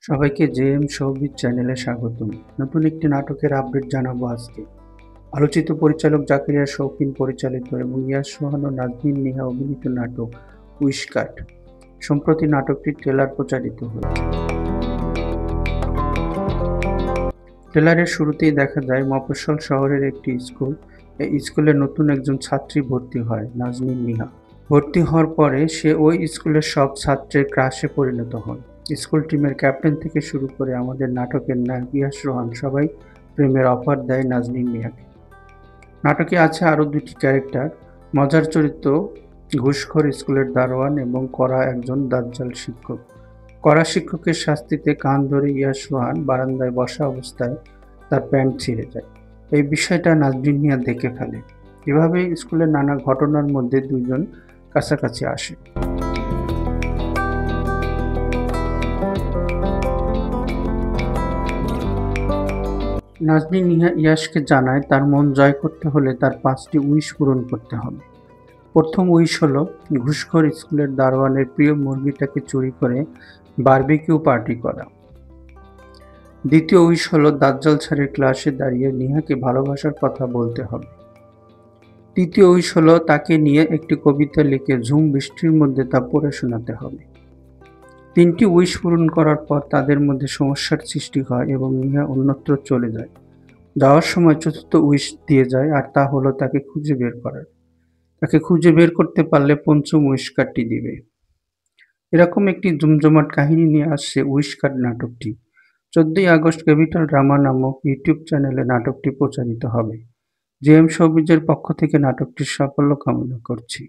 সবাইকে JM showbiz চ্যানেলে স্বাগতম। নতুন একটি নাটকের আপডেট জানাবো আজকে। আলোচিত পরিচালক জাকারিয়া শৌখিন পরিচালিত এবং ইয়াশ সোহান ও নাজনীন নিহা অভিনীত নাটক উইশকাট। সম্প্রতি নাটকটির ট্রেলার প্রচারিত হয়েছে। ট্রেলারের শুরুতেই দেখা যায় মফস্বল শহরের একটি স্কুল। এই স্কুলে নতুন একজন ছাত্রী ভর্তি হয়, নাজনীন নিহা। ভর্তি হওয়ার পরে সে ওই স্কুলের সব ছাত্রের ক্রাশে পরিণত হন। স্কুল টিমের ক্যাপ্টেন থেকে শুরু করে আমাদের নাটকের নায়ক ইয়াশ রোহান সবাই প্রেমের অফার দেয় নাজনীন মিয়াকে। নাটকে আছে আরও দুটি ক্যারেক্টার, মজার চরিত্র ঘুষখোর স্কুলের দারোয়ান এবং কড়া একজন দাজ্জাল শিক্ষক। কড়া শিক্ষকের শাস্তিতে কান ধরে ইয়াশ রোহান বারান্দায় বসা অবস্থায় তার প্যান্ট ছিঁড়ে যায়। এই বিষয়টা নাজনীন মিয়া দেখে ফেলে। এভাবেই স্কুলের নানা ঘটনার মধ্যে দুইজন কাছাকাছি আসে। নাজনীন ইয়াশকে জানায় তার মন জয় করতে হলে তার 5টি উইশ পূরণ করতে হবে। প্রথম উইশ হলো ঘুষখোর স্কুলের দারোয়ানের প্রিয় মুরগিটাকে চুরি করে বারবিকিউ পার্টি করা। দ্বিতীয় উইশ হলো দাজ্জাল স্যারের ক্লাসে দাঁড়িয়ে নিহাকে ভালোবাসার কথা বলতে হবে। তৃতীয় উইশ হলো তাকে নিয়ে একটি কবিতা লিখে ঝুম বৃষ্টির মধ্যে তা পড়ে শোনাতে হবে। 3টি উইশ পূরণ করার পর তাদের মধ্যে সমস্যার সৃষ্টি হয় এবং নিহা অন্যত্র চলে যায়। যাওয়ার সময় চতুর্থ উইশ দিয়ে যায়, আর তা হলো তাকে খুঁজে বের করার। তাকে খুঁজে বের করতে পারলে পঞ্চম উইশ কার্ডটি দিবে। এরকম একটি জমজমাট কাহিনী নিয়ে আসছে উইশকাট নাটকটি। 14ই আগস্ট ক্যাপিটাল ড্রামা নামক ইউটিউব চ্যানেলে নাটকটি প্রচারিত হবে। জেএম শোবিজের পক্ষ থেকে নাটকটির সাফল্য কামনা করছি।